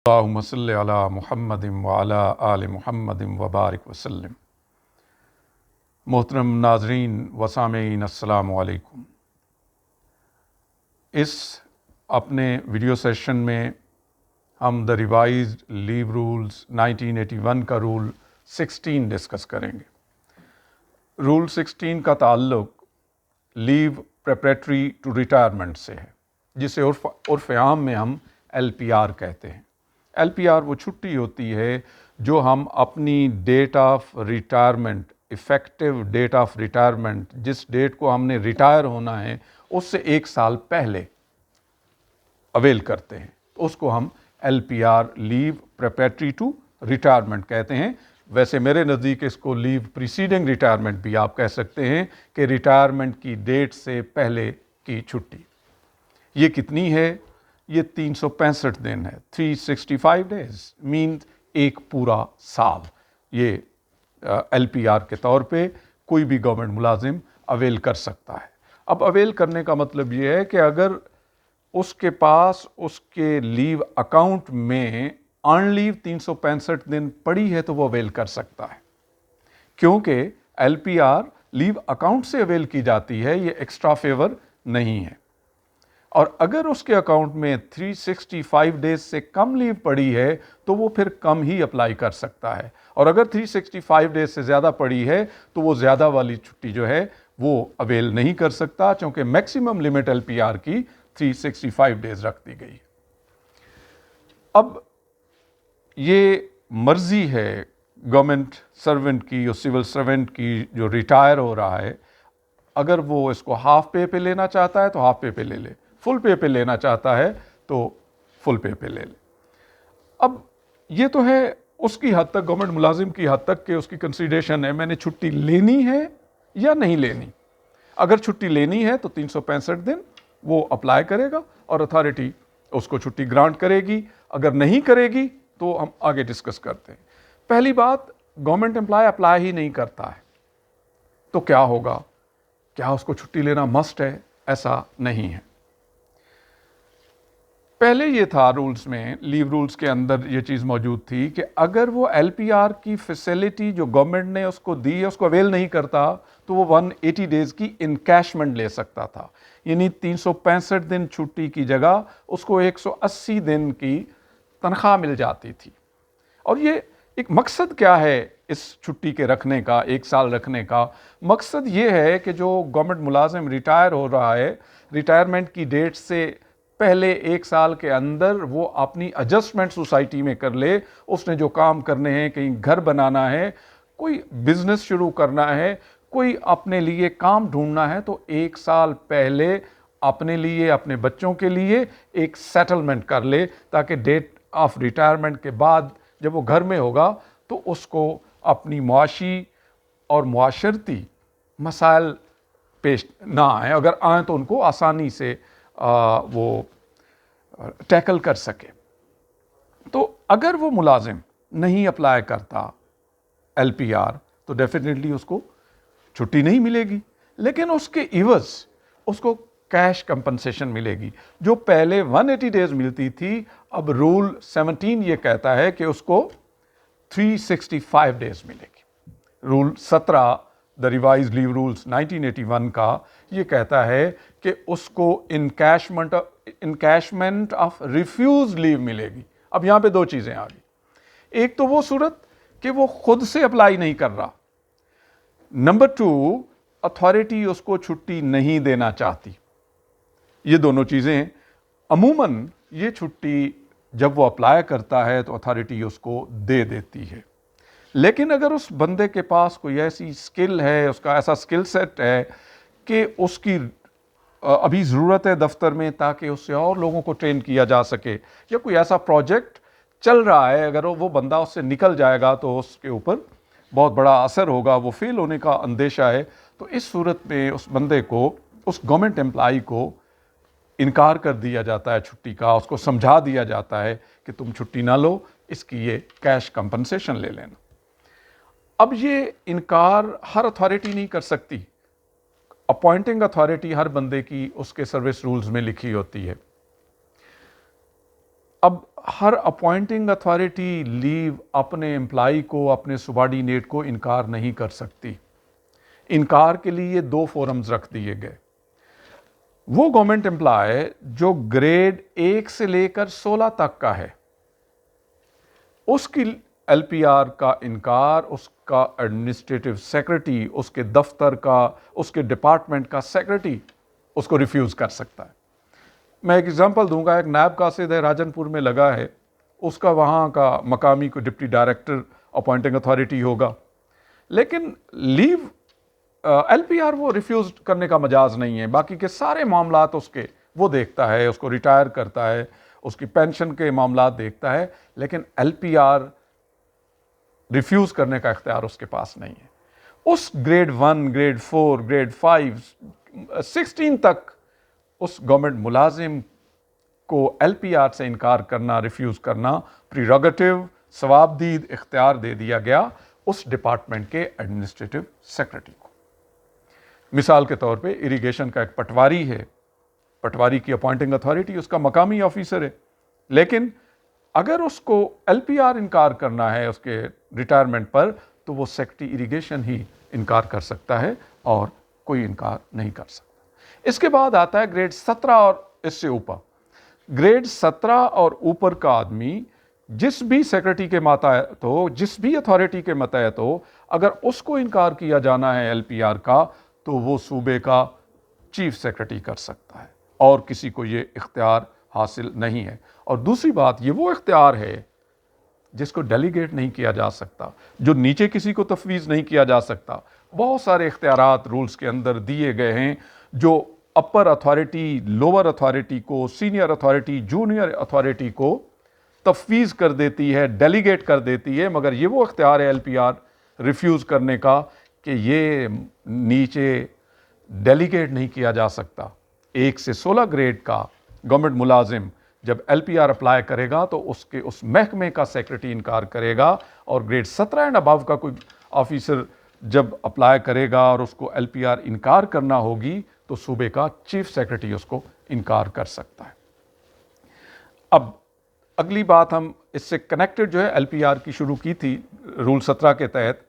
अल्लाहुम्मा सल्लि अला मुहम्मदिन व अला आलि मुहम्मदिन व बारिक वसल्लम। मोहतरम नाज़रीन व सामीन अस्सलामु अलैकुम। इस अपने वीडियो सेशन में हम द रिवाइज्ड लीव रूल्स 1981 का रूल 16 डिस्कस करेंगे। रूल 16 का ताल्लुक लीव प्रेपरेटरी टू रिटायरमेंट से है, जिसे उर्फ़ आम में हम LPR कहते हैं। LPR वो छुट्टी होती है जो हम अपनी date of retirement, effective date of retirement, जिस डेट को हमने रिटायर होना है उससे एक साल पहले अवेल करते हैं, उसको हम LPR leave preparatory to retirement कहते हैं। वैसे मेरे नज़दीक इसको लीव प्रीसीडिंग रिटायरमेंट भी आप कह सकते हैं कि रिटायरमेंट की डेट से पहले की छुट्टी। ये कितनी है? ये 365 दिन है, 365 डेज मीन्स एक पूरा साल। ये LPR के तौर पे कोई भी गवर्नमेंट मुलाजिम अवेल कर सकता है। अब अवेल करने का मतलब ये है कि अगर उसके पास उसके लीव अकाउंट में अर्न लीव 365 दिन पड़ी है तो वो अवेल कर सकता है, क्योंकि LPR लीव अकाउंट से अवेल की जाती है, ये एक्स्ट्रा फेवर नहीं है। और अगर उसके अकाउंट में 365 डेज से कम लीव पड़ी है तो वो फिर कम ही अप्लाई कर सकता है, और अगर 365 डेज से ज़्यादा पड़ी है तो वो ज़्यादा वाली छुट्टी जो है वो अवेल नहीं कर सकता, क्योंकि मैक्सिमम लिमिट LPR की 365 डेज रख दी गई। अब ये मर्जी है गवर्नमेंट सर्वेंट की और सिविल सर्वेंट की जो रिटायर हो रहा है, अगर वो इसको हाफ पे लेना चाहता है तो हाफ पे ले ले, फुल पे लेना चाहता है तो फुल पे ले ले। अब ये तो है उसकी हद तक, गवर्नमेंट मुलाजिम की हद तक के उसकी कंसीडरेशन है, मैंने छुट्टी लेनी है या नहीं लेनी। अगर छुट्टी लेनी है तो 365 दिन वो अप्लाई करेगा और अथॉरिटी उसको छुट्टी ग्रांट करेगी। अगर नहीं करेगी तो हम आगे डिस्कस करते हैं। पहली बात, गवर्नमेंट एम्प्लॉय अप्लाई ही नहीं करता है तो क्या होगा? क्या उसको छुट्टी लेना मस्ट है? ऐसा नहीं है। पहले ये था रूल्स में, लीव रूल्स के अंदर ये चीज़ मौजूद थी कि अगर वो LPR की फैसिलिटी जो गवर्नमेंट ने उसको दी है उसको अवेल नहीं करता तो वो 180 डेज की इनकैशमेंट ले सकता था, यानी 365 दिन छुट्टी की जगह उसको 180 दिन की तनख्वाह मिल जाती थी। और ये एक मकसद क्या है इस छुट्टी के रखने का, एक साल रखने का? मकसद ये है कि जो गवर्नमेंट मुलाजिम रिटायर हो रहा है, रिटायरमेंट की डेट से पहले एक साल के अंदर वो अपनी एडजस्टमेंट सोसाइटी में कर ले। उसने जो काम करने हैं, कहीं घर बनाना है, कोई बिजनेस शुरू करना है, कोई अपने लिए काम ढूंढना है, तो एक साल पहले अपने लिए, अपने बच्चों के लिए एक सेटलमेंट कर ले, ताकि डेट ऑफ रिटायरमेंट के बाद जब वो घर में होगा तो उसको अपनी मुआशी और मुआशरती मसाइल पेश ना आए, अगर आए तो उनको आसानी से वो टैकल कर सके। तो अगर वो मुलाजिम नहीं अप्लाई करता LPR तो डेफिनेटली उसको छुट्टी नहीं मिलेगी, लेकिन उसके इवज उसको कैश कंपनसेशन मिलेगी। जो पहले 180 डेज मिलती थी, अब रूल 17 ये कहता है कि उसको 365 डेज मिलेगी। Rule 17 the revise leave rules 1981 का ये कहता है कि उसको इनकैशमेंट ऑफ रिफ्यूज लीव मिलेगी। अब यहाँ पे दो चीज़ें आ गई। एक तो वो सूरत कि वो खुद से अप्लाई नहीं कर रहा, नंबर 2 अथॉरिटी उसको छुट्टी नहीं देना चाहती। ये दोनों चीज़ें, अमूमन ये छुट्टी जब वो अप्लाई करता है तो अथॉरिटी उसको दे देती है। लेकिन अगर उस बंदे के पास कोई ऐसी स्किल है, उसका ऐसा स्किल सेट है कि उसकी अभी ज़रूरत है दफ्तर में ताकि उससे और लोगों को ट्रेन किया जा सके, या कोई ऐसा प्रोजेक्ट चल रहा है, अगर वो बंदा उससे निकल जाएगा तो उसके ऊपर बहुत बड़ा असर होगा, वो फेल होने का अंदेशा है, तो इस सूरत में उस बंदे को, उस गवर्नमेंट एम्प्लॉय को इनकार कर दिया जाता है छुट्टी का। उसको समझा दिया जाता है कि तुम छुट्टी ना लो, इसकी ये कैश कंपनसेशन ले लेना। अब ये इनकार हर अथॉरिटी नहीं कर सकती। अपॉइंटिंग अथॉरिटी हर बंदे की उसके सर्विस रूल्स में लिखी होती है। अब हर अपॉइंटिंग अथॉरिटी लीव अपने एम्प्लाई को, अपने सुबार्डिनेट को इनकार नहीं कर सकती। इनकार के लिए 2 फोरम्स रख दिए गए। वो गवर्नमेंट एम्प्लॉय जो ग्रेड 1 से लेकर 16 तक का है, उसकी एलपीआर का इनकार उसका एडमिनिस्ट्रेटिव सेक्रेटरी, उसके दफ्तर का, उसके डिपार्टमेंट का सेक्रेटरी उसको रिफ्यूज़ कर सकता है। मैं एक एग्जांपल दूंगा। एक नायब कासिद है, राजनपुर में लगा है, उसका वहाँ का मकामी को डिप्टी डायरेक्टर अपॉइंटिंग अथॉरिटी होगा, लेकिन लीव एलपीआर वो रिफ्यूज़ करने का मजाज नहीं है। बाकी के सारे मामलात उसके वो देखता है, उसको रिटायर करता है, उसकी पेंशन के मामलात देखता है, लेकिन एलपीआर रिफ्यूज़ करने का इख्तियार उसके पास नहीं है। उस ग्रेड 1, ग्रेड 4, ग्रेड 5, 16 तक उस गवर्नमेंट मुलाजिम को एलपीआर से इनकार करना, रिफ्यूज़ करना प्रीरोगेटिव, सवाबदीद इख्तियार दे दिया गया उस डिपार्टमेंट के एडमिनिस्ट्रेटिव सेक्रेटरी को। मिसाल के तौर पे इरिगेशन का एक पटवारी है, पटवारी की अपॉइंटिंग अथॉरिटी उसका मकामी ऑफिसर है, लेकिन अगर उसको एलपीआर इनकार करना है उसके रिटायरमेंट पर, तो वो सेक्रेटरी इरिगेशन ही इनकार कर सकता है और कोई इनकार नहीं कर सकता। इसके बाद आता है ग्रेड 17 और इससे ऊपर। ग्रेड 17 और ऊपर का आदमी जिस भी सेक्रेटरी के मातहत हो, जिस भी अथॉरिटी के मातहत हो, अगर उसको इनकार किया जाना है एलपीआर का, तो वो सूबे का चीफ सेक्रेटरी कर सकता है और किसी को ये इख्तियार हासिल नहीं है। और दूसरी बात, ये वो इख्तियार है जिसको डेलीगेट नहीं किया जा सकता, जो नीचे किसी को तफवीज़ नहीं किया जा सकता। बहुत सारे इख्तियारात रूल्स के अंदर दिए गए हैं जो अपर अथॉरिटी, लोअर अथॉरिटी को, सीनियर अथॉरिटी, जूनियर अथॉरिटी को तफवीज़ कर देती है, डेलीगेट कर देती है, मगर ये वो इख्तियार है एलपीआर रिफ्यूज़ करने का कि ये नीचे डेलीगेट नहीं किया जा सकता। 1 से 16 ग्रेड का गवर्नमेंट मुलाजिम जब एलपीआर अप्लाई करेगा तो उसके उस महकमे का सेक्रेटरी इनकार करेगा, और ग्रेड 17 एंड अबव का कोई ऑफिसर जब अप्लाई करेगा और उसको एलपीआर इनकार करना होगी, तो सूबे का चीफ सेक्रेटरी उसको इनकार कर सकता है। अब अगली बात, हम इससे कनेक्टेड जो है एलपीआर की शुरू की थी रूल 17 के तहत,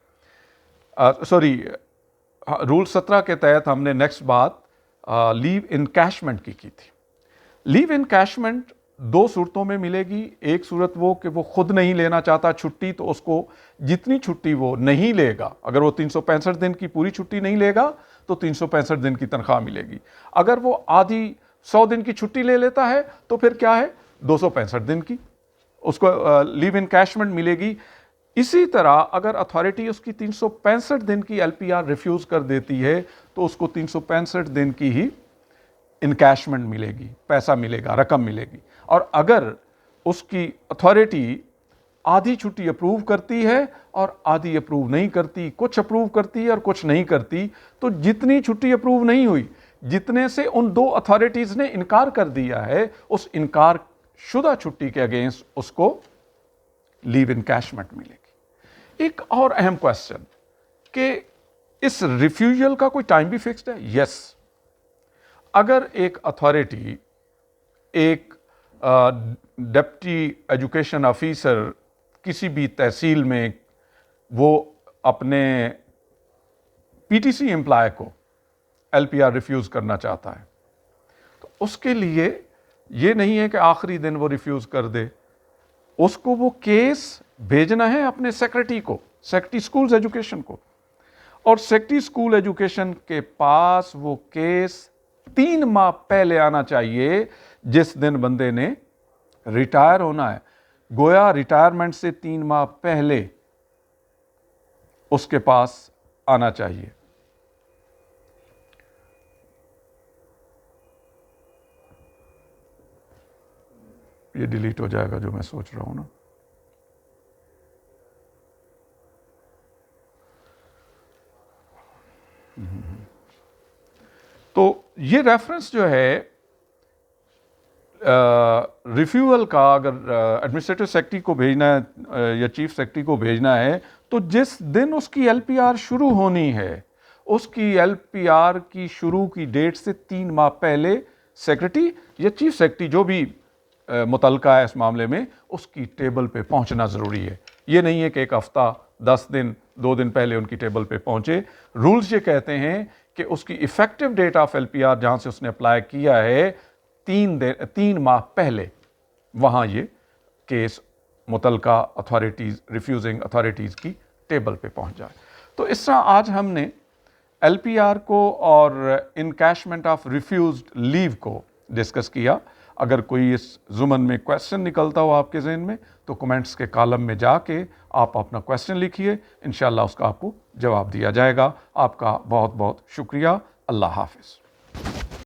रूल 17 के तहत हमने नेक्स्ट बात लीव इनकैशमेंट की थी। लीव इनकैशमेंट 2 सूरतों में मिलेगी। एक सूरत वो कि वो खुद नहीं लेना चाहता छुट्टी, तो उसको जितनी छुट्टी वो नहीं लेगा, अगर वो 365 दिन की पूरी छुट्टी नहीं लेगा तो 365 दिन की तनख्वाह मिलेगी। अगर वो आधी 100 दिन की छुट्टी ले लेता है तो फिर क्या है, 265 दिन की उसको लीव इनकैशमेंट मिलेगी। इसी तरह अगर अथॉरिटी उसकी 365 दिन की एलपीआर रिफ्यूज़ कर देती है तो उसको 365 दिन की ही इनकैशमेंट मिलेगी, पैसा मिलेगा, रकम मिलेगी। और अगर उसकी अथॉरिटी आधी छुट्टी अप्रूव करती है और आधी अप्रूव नहीं करती, कुछ अप्रूव करती है और कुछ नहीं करती, तो जितनी छुट्टी अप्रूव नहीं हुई, जितने से उन 2 अथॉरिटीज़ ने इनकार कर दिया है, उस इनकार शुदा छुट्टी के अगेंस्ट उसको लीव इनकैशमेंट मिलेगी। एक और अहम क्वेश्चन कि इस रिफ्यूजल का कोई टाइम भी फिक्स्ड है? यस। अगर एक अथॉरिटी, एक डिप्टी एजुकेशन ऑफिसर किसी भी तहसील में, वो अपने पीटीसी एम्प्लॉय को एलपीआर रिफ्यूज़ करना चाहता है, तो उसके लिए ये नहीं है कि आखिरी दिन वो रिफ्यूज़ कर दे, उसको वो केस भेजना है अपने सेक्रेटरी को, सेक्रेटरी स्कूल्स एजुकेशन को, और सेक्रेटरी स्कूल एजुकेशन के पास वो केस 3 माह पहले आना चाहिए जिस दिन बंदे ने रिटायर होना है। गोया रिटायरमेंट से 3 माह पहले उसके पास आना चाहिए। ये डिलीट हो जाएगा जो मैं सोच रहा हूं ना। तो ये रेफरेंस जो है रिफ्यूअल का, अगर एडमिनिस्ट्रेटिव सेक्रेटरी को भेजना है या चीफ सेक्रेटरी को भेजना है, तो जिस दिन उसकी एलपीआर शुरू होनी है, उसकी एलपीआर की शुरू की डेट से 3 माह पहले सेक्रेटरी या चीफ सेक्रेटरी, जो भी मुतलका है इस मामले में, उसकी टेबल पे पहुंचना ज़रूरी है। ये नहीं है कि एक हफ़्ता 10 दिन 2 दिन पहले उनकी टेबल पे पहुंचे। रूल्स ये कहते हैं कि उसकी इफ़ेक्टिव डेट ऑफ LPR जहाँ से उसने अप्लाई किया है 3 माह पहले वहाँ ये केस मुतलका अथॉरिटीज़, रिफ्यूजिंग अथॉरिटीज़ की टेबल पे पहुंच जाए। तो इस तरह आज हमने LPR को और इनकैशमेंट ऑफ रिफ्यूज्ड लीव को डिस्कस किया। अगर कोई इस जुमन में क्वेश्चन निकलता हो आपके जहन में तो कमेंट्स के कॉलम में जाके आप अपना क्वेश्चन लिखिए, इंशाल्लाह उसका आपको जवाब दिया जाएगा। आपका बहुत बहुत शुक्रिया। अल्लाह हाफिज़।